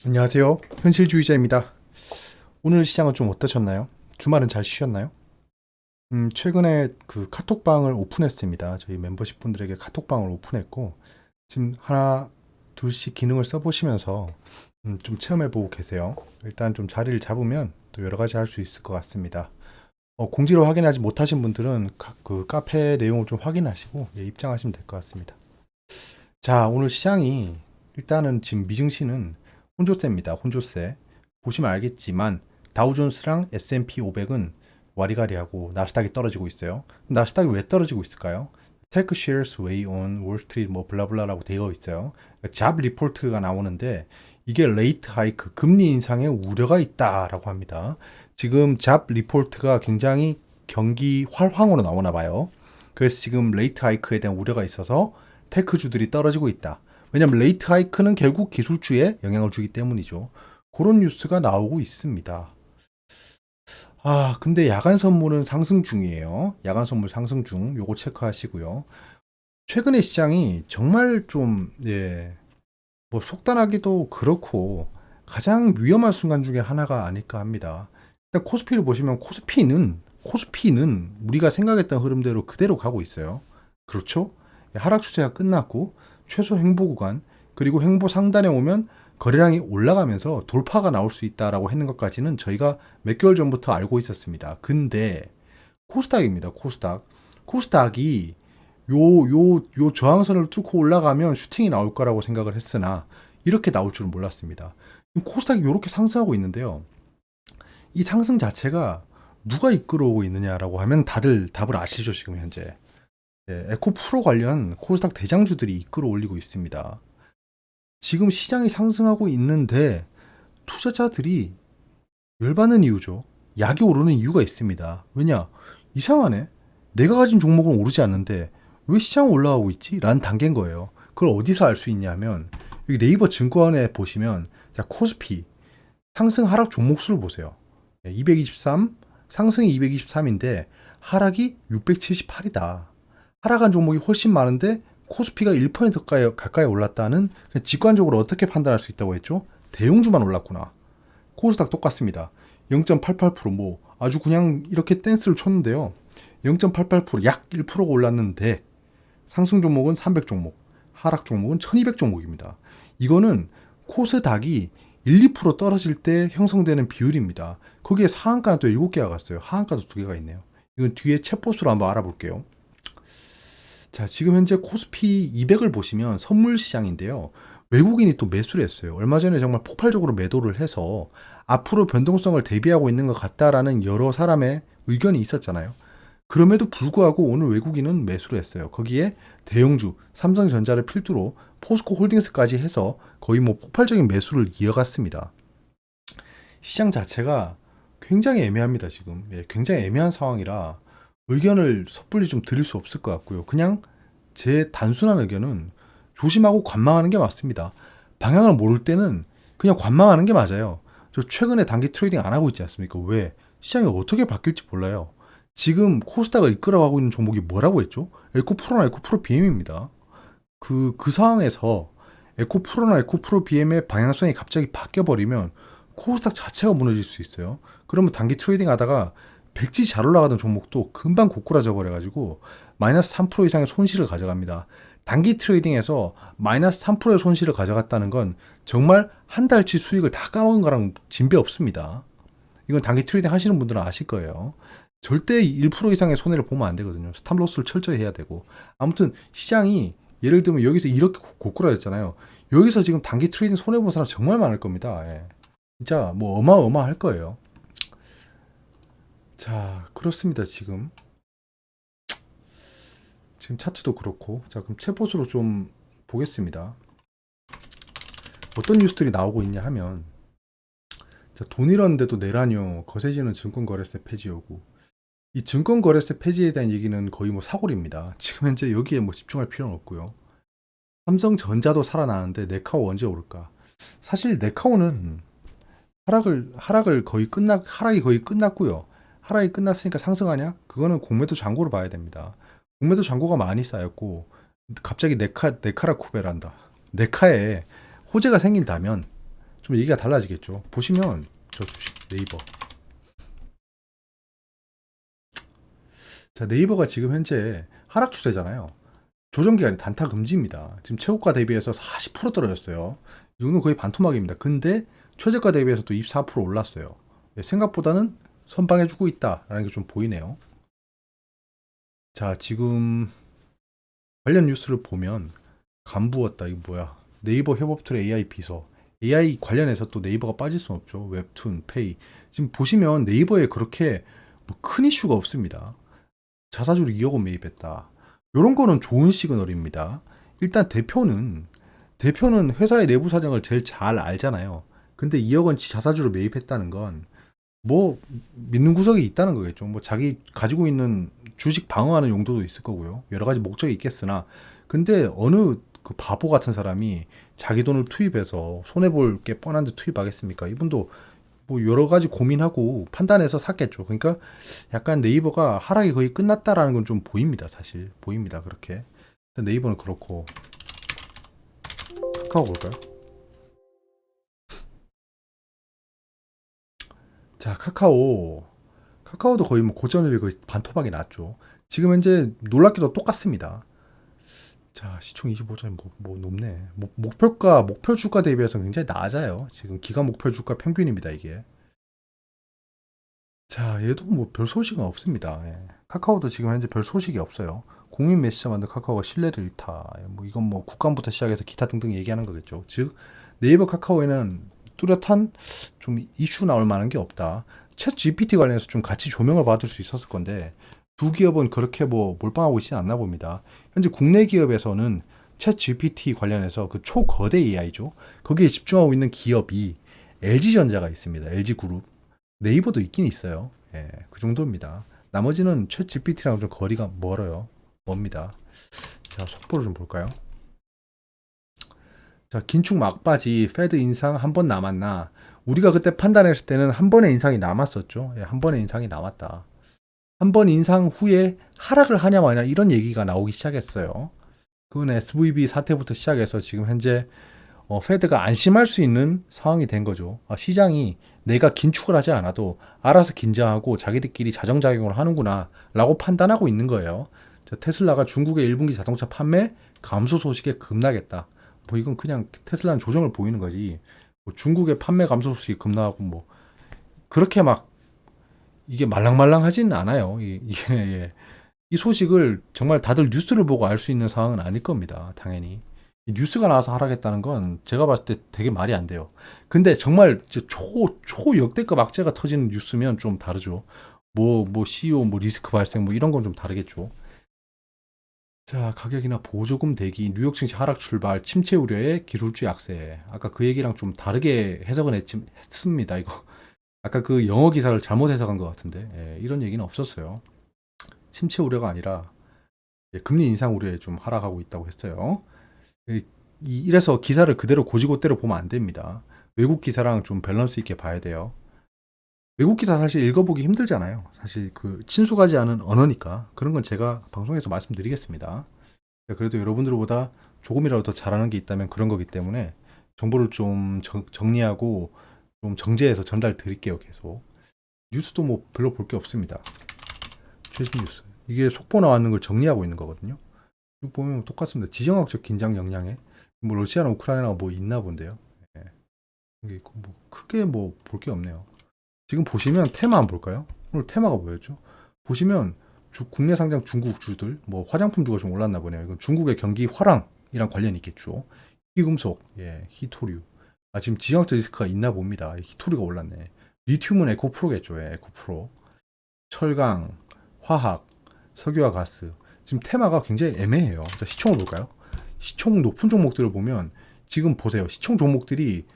안녕하세요. 현실주의자입니다. 오늘 시장은 좀 어떠셨나요? 주말은 잘 쉬셨나요? 최근에 그 카톡방을 오픈했습니다. 저희 멤버십 분들에게 카톡방을 오픈했고, 지금 하나, 둘씩 기능을 써보시면서 좀 체험해보고 계세요. 일단 좀 자리를 잡으면 또 여러 가지 할 수 있을 것 같습니다. 공지로 확인하지 못하신 분들은 그 카페 내용을 좀 확인하시고 입장하시면 될 것 같습니다. 자, 오늘 시장이 일단은 지금 미증시는 혼조세입니다. 혼조세. 보시면 알겠지만 다우존스랑 S&P 500은 와리가리하고 나스닥이 떨어지고 있어요. 나스닥이 왜 떨어지고 있을까요? Tech shares weigh on Wall Street 뭐 블라블라라고 되어 있어요. 잡 리포트가 나오는데 이게 레이트 하이크, 금리 인상에 우려가 있다라고 합니다. 지금 잡 리포트가 굉장히 경기 활황으로 나오나 봐요. 그래서 지금 레이트 하이크에 대한 우려가 있어서 테크주들이 떨어지고 있다. 왜냐하면 레이트 하이크는 결국 기술주에 영향을 주기 때문이죠. 그런 뉴스가 나오고 있습니다. 근데 야간 선물은 상승 중이에요. 야간 선물 상승 중. 요거 체크하시고요. 최근에 시장이 정말 좀, 뭐 속단하기도 그렇고 가장 위험한 순간 중에 하나가 아닐까 합니다. 일단 코스피를 보시면 코스피는 우리가 생각했던 흐름대로 그대로 가고 있어요. 그렇죠? 하락 추세가 끝났고 최소 횡보 구간 그리고 횡보 상단에 오면 거래량이 올라가면서 돌파가 나올 수 있다라고 했는 것까지는 저희가 몇 개월 전부터 알고 있었습니다. 근데 코스닥입니다. 코스닥이 요 저항선을 뚫고 올라가면 슈팅이 나올 거라고 생각을 했으나 이렇게 나올 줄은 몰랐습니다. 코스닥이 이렇게 상승하고 있는데요. 이 상승 자체가 누가 이끌어오고 있느냐라고 하면 다들 답을 아시죠, 지금 현재. 에코프로 관련 코스닥 대장주들이 이끌어 올리고 있습니다. 지금 시장이 상승하고 있는데 투자자들이 열받는 이유죠. 약이 오르는 이유가 있습니다. 왜냐? 이상하네. 내가 가진 종목은 오르지 않는데 왜 시장은 올라가고 있지? 라는 단계인 거예요. 그걸 어디서 알 수 있냐면 여기 네이버 증권에 보시면 자, 코스피 상승 하락 종목수를 보세요. 223 상승이 223인데 하락이 678이다. 하락한 종목이 훨씬 많은데 코스피가 1% 가까이 올랐다는 직관적으로 어떻게 판단할 수 있다고 했죠? 대형주만 올랐구나. 코스닥 똑같습니다. 0.88%뭐 아주 그냥 이렇게 댄스를 쳤는데요. 0.88%약 1%가 올랐는데 상승 종목은 300 종목, 하락 종목은 1200 종목입니다. 이거는 코스닥이 1, 2% 떨어질 때 형성되는 비율입니다. 거기에 상한가는 또 7개가 갔어요. 하한가도 2개가 있네요. 이건 뒤에 챗봇으로 한번 알아볼게요. 자, 지금 현재 코스피 200을 보시면 선물 시장인데요. 외국인이 또 매수를 했어요. 얼마 전에 정말 폭발적으로 매도를 해서 앞으로 변동성을 대비하고 있는 것 같다라는 여러 사람의 의견이 있었잖아요. 그럼에도 불구하고 오늘 외국인은 매수를 했어요. 거기에 대형주, 삼성전자를 필두로 포스코 홀딩스까지 해서 거의 뭐 폭발적인 매수를 이어갔습니다. 시장 자체가 굉장히 애매합니다, 지금. 굉장히 애매한 상황이라 의견을 섣불리 좀 드릴 수 없을 것 같고요. 그냥 제 단순한 의견은 조심하고 관망하는 게 맞습니다. 방향을 모를 때는 그냥 관망하는 게 맞아요. 저 최근에 단기 트레이딩 안 하고 있지 않습니까? 왜? 시장이 어떻게 바뀔지 몰라요. 지금 코스닥을 이끌어가고 있는 종목이 뭐라고 했죠? 에코프로나 에코프로 BM입니다. 그 상황에서 에코프로나 에코프로 BM의 방향성이 갑자기 바뀌어버리면 코스닥 자체가 무너질 수 있어요. 그러면 단기 트레이딩 하다가 백지 잘 올라가던 종목도 금방 고꾸라져 버려가지고 마이너스 3% 이상의 손실을 가져갑니다. 단기 트레이딩에서 마이너스 3%의 손실을 가져갔다는 건 정말 한 달치 수익을 다 까먹은 거랑 진배 없습니다. 이건 단기 트레이딩 하시는 분들은 아실 거예요. 절대 1% 이상의 손해를 보면 안 되거든요. 스탑로스를 철저히 해야 되고. 아무튼 시장이 예를 들면 여기서 이렇게 고꾸라졌잖아요. 여기서 지금 단기 트레이딩 손해본 사람 정말 많을 겁니다. 진짜 뭐 어마어마할 거예요. 자, 그렇습니다. 지금 차트도 그렇고. 자, 그럼 챗봇으로 좀 보겠습니다. 어떤 뉴스들이 나오고 있냐 하면 자, 돈 잃었는데도 내라뇨. 거세지는 증권거래세 폐지오고. 이 증권거래세 폐지에 대한 얘기는 거의 뭐 사골입니다. 지금 현재 여기에 뭐 집중할 필요는 없고요. 삼성전자도 살아나는데 네카오 언제 오를까? 사실 네카오는 하락이 거의 끝났고요. 하락이 끝났으니까 상승하냐? 그거는 공매도 잔고로 봐야 됩니다. 공매도 잔고가 많이 쌓였고 갑자기 네카라 쿠베란다. 네카에 호재가 생긴다면 좀 얘기가 달라지겠죠. 보시면 저 주식 네이버. 자, 네이버가 지금 현재 하락 추세잖아요. 조정기간이 단타 금지입니다. 지금 최고가 대비해서 40% 떨어졌어요. 이 정도는 거의 반토막입니다. 근데 최저가 대비해서 또 24% 올랐어요. 생각보다는 선방해주고 있다라는 게 좀 보이네요. 자, 지금 관련 뉴스를 보면 간부었다. 이거 뭐야? 네이버 협업툴 AI 비서. AI 관련해서 또 네이버가 빠질 수 없죠. 웹툰, 페이. 지금 보시면 네이버에 그렇게 뭐큰 이슈가 없습니다. 자사주로 2억 원 매입했다. 이런 거는 좋은 시그널입니다. 일단 대표는 회사의 내부 사정을 제일 잘 알잖아요. 근데 2억 원치 자사주로 매입했다는 건 뭐 믿는 구석이 있다는 거겠죠. 뭐 자기 가지고 있는 주식 방어하는 용도도 있을 거고요. 여러 가지 목적이 있겠으나 근데 어느 그 바보 같은 사람이 자기 돈을 투입해서 손해 볼 게 뻔한데 투입하겠습니까? 이분도 뭐 여러 가지 고민하고 판단해서 샀겠죠. 그러니까 약간 네이버가 하락이 거의 끝났다라는 건 좀 보입니다. 사실 보입니다. 그렇게 네이버는 그렇고 카카오 볼까요? 자, 카카오도 거의 뭐 고점 대비 거의 반토막이 났죠. 지금 현재 놀랍게도 똑같습니다. 자, 시총 25점 뭐 높네. 목표 주가 대비해서 굉장히 낮아요. 지금 기간 목표 주가 평균입니다, 이게. 자, 얘도 뭐 별 소식은 없습니다. 예. 카카오도 지금 현재 별 소식이 없어요. 국민 메시저 만든 카카오가 신뢰를 잃다. 예, 뭐 이건 뭐 국감부터 시작해서 기타 등등 얘기하는 거겠죠. 즉 네이버 카카오에는 뚜렷한 좀 이슈 나올 만한 게 없다. 챗 GPT 관련해서 좀 같이 조명을 받을 수 있었을 건데 두 기업은 그렇게 뭐 몰빵하고 있지는 않나 봅니다. 현재 국내 기업에서는 챗 GPT 관련해서 그 초거대 AI죠. 거기에 집중하고 있는 기업이 LG전자가 있습니다. LG그룹. 네이버도 있긴 있어요. 예, 그 정도입니다. 나머지는 챗 GPT랑 좀 거리가 멀어요. 멉니다. 자, 속보를 좀 볼까요? 자, 긴축 막바지 페드 인상 한 번 남았나? 우리가 그때 판단했을 때는 한 번의 인상이 남았었죠. 예, 한 번의 인상이 남았다. 한 번 인상 후에 하락을 하냐 마냐 이런 얘기가 나오기 시작했어요. 그건 SVB 사태부터 시작해서 지금 현재 페드가 안심할 수 있는 상황이 된 거죠. 시장이 내가 긴축을 하지 않아도 알아서 긴장하고 자기들끼리 자정작용을 하는구나 라고 판단하고 있는 거예요. 테슬라가 중국의 1분기 자동차 판매 감소 소식에 급락했다. 뭐 이건 그냥 테슬라는 조정을 보이는 거지. 뭐 중국의 판매 감소 소식이 급락하고 뭐 그렇게 막 이게 말랑말랑하지는 않아요. 이게 예. 이 소식을 정말 다들 뉴스를 보고 알 수 있는 상황은 아닐 겁니다. 당연히. 뉴스가 나와서 하락했다는 건 제가 봤을 때 되게 말이 안 돼요. 근데 정말 초역대급 악재가 터지는 뉴스면 좀 다르죠. 뭐 CEO 뭐 리스크 발생 뭐 이런 건 좀 다르겠죠. 자, 가격이나 보조금 대기, 뉴욕 증시 하락 출발, 침체 우려에 기술주 약세. 아까 그 얘기랑 좀 다르게 해석은 했습니다. 이거 아까 그 영어 기사를 잘못 해석한 것 같은데 이런 얘기는 없었어요. 침체 우려가 아니라 금리 인상 우려에 좀 하락하고 있다고 했어요. 이래서 기사를 그대로 고지고대로 보면 안 됩니다. 외국 기사랑 좀 밸런스 있게 봐야 돼요. 외국 기사 사실 읽어보기 힘들잖아요. 사실 그 친숙하지 않은 언어니까 그런 건 제가 방송에서 말씀드리겠습니다. 그래도 여러분들보다 조금이라도 더 잘하는 게 있다면 그런 거기 때문에 정보를 좀 정리하고 좀 정제해서 전달 드릴게요. 계속 뉴스도 뭐 별로 볼 게 없습니다. 최신 뉴스 이게 속보 나왔는 걸 정리하고 있는 거거든요. 쭉 보면 똑같습니다. 지정학적 긴장 역량에 뭐 러시아나 우크라이나가 뭐 있나 본데요. 예. 이게 뭐 크게 뭐 볼 게 없네요. 지금 보시면 테마 한번 볼까요? 오늘 테마가 뭐였죠? 보시면 국내 상장 중국주들 뭐 화장품주가 좀 올랐나 보네요. 이건 중국의 경기 화랑이랑 관련이 있겠죠. 희금속, 예, 히토류. 지금 지정학적 리스크가 있나 봅니다. 히토류가 올랐네. 리튬은 에코프로겠죠. 예, 에코프로. 철강, 화학, 석유와 가스. 지금 테마가 굉장히 애매해요. 자, 시총을 볼까요? 시총 높은 종목들을 보면 지금 보세요. 시총 종목들이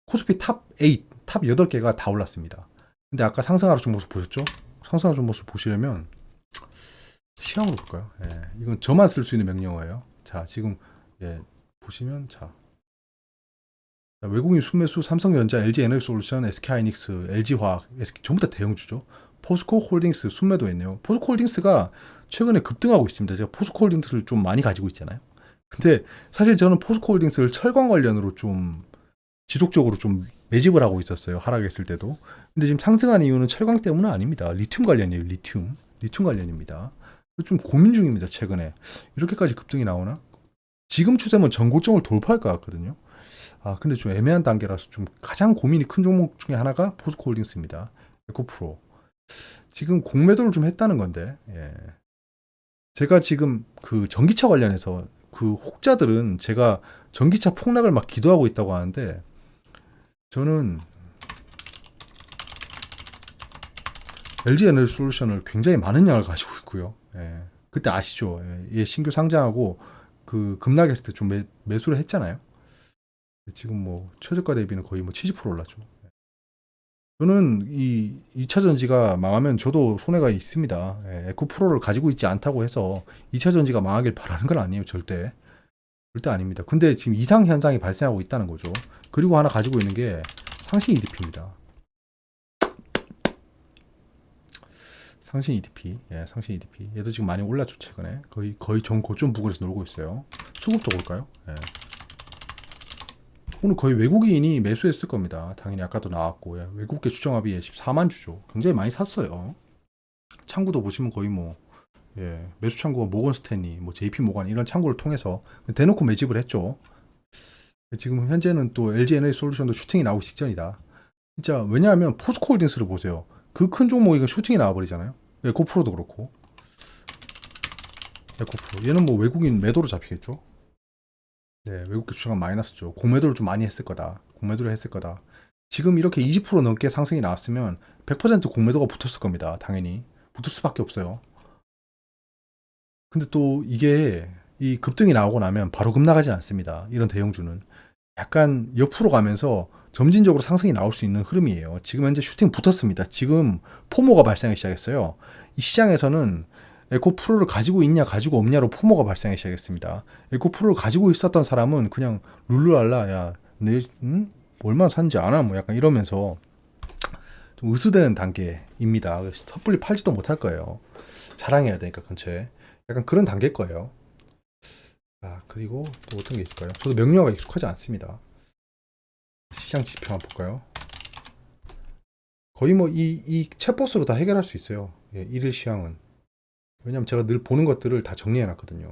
코스피 탑 8, 탑 8개가 다 올랐습니다. 근데 아까 상승하락 종목을 보셨죠? 상승하락 종목을 보시려면 시황으로 볼까요? 예, 이건 저만 쓸 수 있는 명령어예요. 자, 지금 예, 보시면 자, 외국인 순매수 삼성전자, LG에너지솔루션, SK하이닉스, LG화학, 전부 다 대형주죠. 포스코 홀딩스 순매도했네요. 포스코 홀딩스가 최근에 급등하고 있습니다. 제가 포스코 홀딩스를 좀 많이 가지고 있잖아요. 근데 사실 저는 포스코 홀딩스를 철강 관련으로 좀 지속적으로 좀 매집을 하고 있었어요. 하락했을 때도. 근데 지금 상승한 이유는 철강 때문은 아닙니다. 리튬 관련이에요. 리튬 관련입니다. 좀 고민 중입니다. 최근에 이렇게까지 급등이 나오나? 지금 추세면 전고점을 돌파할 것 같거든요. 아, 근데 좀 애매한 단계라서 좀 가장 고민이 큰 종목 중에 하나가 포스코홀딩스입니다. 에코프로. 지금 공매도를 좀 했다는 건데, 예. 제가 지금 그 전기차 관련해서 그 혹자들은 제가 전기차 폭락을 막 기도하고 있다고 하는데, 저는 LG 에너지 솔루션을 굉장히 많은 양을 가지고 있고요. 예. 그때 아시죠? 예. 얘 신규 상장하고 그 급락했을 때 좀 매수를 했잖아요. 지금 뭐 최저가 대비는 거의 뭐 70% 올랐죠. 저는 이 2차 전지가 망하면 저도 손해가 있습니다. 예, 에코프로를 가지고 있지 않다고 해서 2차 전지가 망하길 바라는 건 아니에요. 절대. 절대 아닙니다. 근데 지금 이상 현상이 발생하고 있다는 거죠. 그리고 하나 가지고 있는 게 상신 EDP입니다. 상신 EDP. 예, 상신 EDP. 얘도 지금 많이 올랐죠, 최근에. 거의 전 고점 부근에서 놀고 있어요. 수급도 볼까요? 예. 오늘 거의 외국인이 매수했을 겁니다. 당연히 아까도 나왔고, 예. 외국계 추정합이 14만 주죠. 굉장히 많이 샀어요. 창구도 보시면 거의 뭐, 예, 매수 창구가 모건 스탠리, 뭐 JP 모건 이런 창구를 통해서 대놓고 매집을 했죠. 지금 현재는 또 LG 에너지 솔루션도 슈팅이 나오기 직전이다. 진짜 왜냐하면 포스코홀딩스를 보세요. 그 큰 종목이 슈팅이 나와버리잖아요. 에코프로도 그렇고. 에코프로 얘는 뭐 외국인 매도로 잡히겠죠. 네, 외국계 주식은 마이너스죠. 공매도를 좀 많이 했을 거다. 공매도를 했을 거다. 지금 이렇게 20% 넘게 상승이 나왔으면 100% 공매도가 붙었을 겁니다. 당연히 붙을 수밖에 없어요. 근데 또 이게 이 급등이 나오고 나면 바로 급락하지 않습니다. 이런 대형주는 약간 옆으로 가면서 점진적으로 상승이 나올 수 있는 흐름이에요. 지금 현재 슈팅 붙었습니다. 지금 포모가 발생하기 시작했어요. 이 시장에서는 에코프로를 가지고 있냐 가지고 없냐로 포모가 발생하기 시작했습니다. 에코프로를 가지고 있었던 사람은 그냥 룰루랄라 야내 얼마 산지 아나 뭐 약간 이러면서 좀 으스대는 단계입니다. 섣불리 팔지도 못할 거예요. 자랑해야 되니까 근처에 약간 그런 단계일 거예요. 아, 그리고 또 어떤 게 있을까요? 저도 명료화가 익숙하지 않습니다. 시장 지표 한번 볼까요? 거의 뭐 이 챗봇으로 다 해결할 수 있어요. 예, 일일 시황은. 왜냐면 제가 늘 보는 것들을 다 정리해 놨거든요.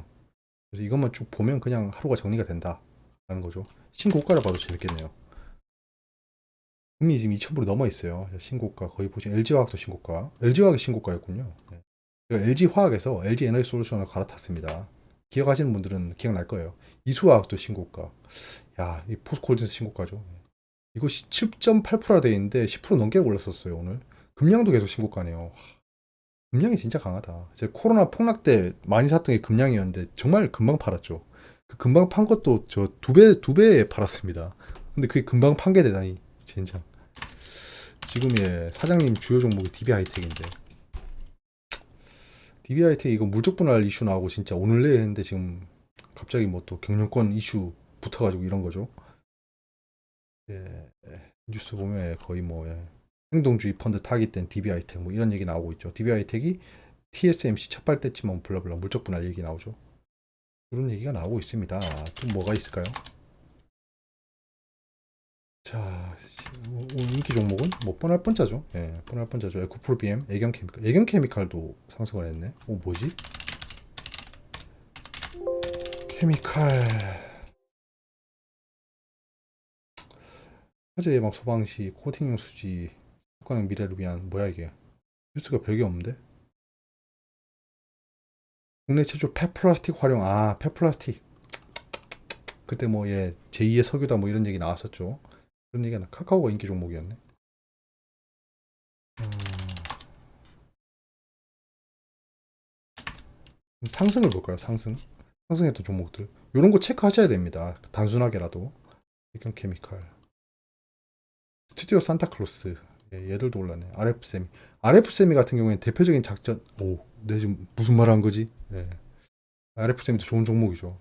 그래서 이것만 쭉 보면 그냥 하루가 정리가 된다. 라는 거죠. 신고가를 봐도 재밌겠네요. 금리 지금 2,000불이 넘어 있어요. 신고가 거의 보시면 LG화학도 신고가. LG화학이 신고가였군요. 네. 제가 LG화학에서 LG 에너지 솔루션을 갈아탔습니다. 기억하시는 분들은 기억날 거예요. 이수화학도 신고가. 야, 이 포스코홀딩스 신고가죠. 이거 7.8%나 돼 있는데 10% 넘게 올랐었어요, 오늘. 금량도 계속 신고가네요. 금량이 진짜 강하다. 제가 코로나 폭락 때 많이 샀던 게 금량이었는데 정말 금방 팔았죠. 그 금방 판 것도 저 두 배에 팔았습니다. 근데 그게 금방 판 게 되다니, 진짜. 지금 예, 사장님 주요 종목이 DB 하이텍인데. DB 하이텍 이거 물적 분할 이슈 나오고 진짜 오늘 내일 했는데 지금 갑자기 뭐 또 경영권 이슈 붙어가지고 이런 거죠. 예, 뉴스 보면 거의 뭐 예, 행동주의 펀드 타깃된 DB 하이텍 뭐 이런 얘기 나오고 있죠. DB 하이텍이 TSMC 첫발 뗐지만 블라블라 물적 분할 얘기 나오죠. 그런 얘기가 나오고 있습니다. 또 뭐가 있을까요? 자, 인기 종목은 뭐 뻔할 뻔짜죠. 예, 뻔할 뻔짜죠. 에코프로 BM, 애경케미칼, 애경케미칼도 상승을 했네. 뭐지? 케미칼, 화재 예방 소방시, 코팅용 수지, 국가능 미래를 위한 뭐야 이게? 뉴스가 별게 없는데? 국내 최초 폐플라스틱 활용, 아, 폐플라스틱. 그때 뭐, 예, 제2의 석유다 뭐 이런 얘기 나왔었죠. 그런 얘기가 카카오가 인기 종목이었네. 음, 상승을 볼까요? 상승. 상승했던 종목들. 이런 거 체크하셔야 됩니다. 단순하게라도. 백경 케미칼. 스튜디오 산타클로스. 예, 얘들도 올랐네. RF세미. RF세미 같은 경우에는 대표적인 작전. 오, 내 지금 무슨 말 한 거지? 예. RF세미도 좋은 종목이죠.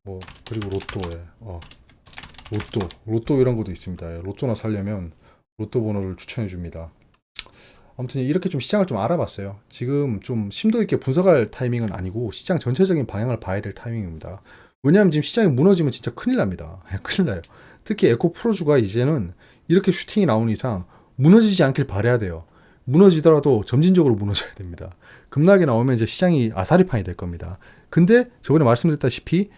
뭐, 그리고 로또에. 로또 이런 것도 있습니다. 예, 로또나 살려면 로또 번호를 추천해 줍니다. 아무튼 이렇게 좀 시장을 좀 알아봤어요. 지금 좀 심도 있게 분석할 타이밍은 아니고 시장 전체적인 방향을 봐야 될 타이밍입니다. 왜냐하면 지금 시장이 무너지면 진짜 큰일 납니다. 큰일 나요. 특히 에코 프로주가 이제는 이렇게 슈팅이 나오는 이상 무너지지 않길 바라야 돼요. 무너지더라도 점진적으로 무너져야 됩니다. 급락이 나오면 이제 시장이 아사리판이 될 겁니다. 근데 저번에 말씀드렸다시피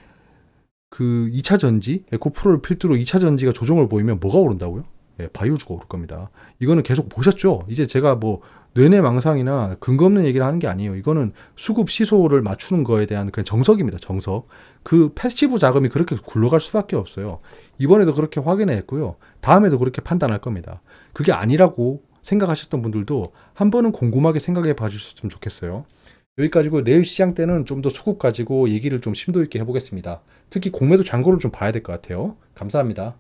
그 2차 전지, 에코 프로를 필두로 2차 전지가 조정을 보이면 뭐가 오른다고요? 예, 바이오주가 오를 겁니다. 이거는 계속 보셨죠? 이제 제가 뭐 뇌내망상이나 근거 없는 얘기를 하는 게 아니에요. 이거는 수급 시소를 맞추는 거에 대한 그냥 정석입니다. 정석. 그 패시브 자금이 그렇게 굴러갈 수밖에 없어요. 이번에도 그렇게 확인했고요. 다음에도 그렇게 판단할 겁니다. 그게 아니라고 생각하셨던 분들도 한 번은 곰곰하게 생각해 봐주셨으면 좋겠어요. 여기까지고 내일 시장 때는 좀 더 수급 가지고 얘기를 좀 심도 있게 해보겠습니다. 특히 공매도 잔고를 좀 봐야 될 것 같아요. 감사합니다.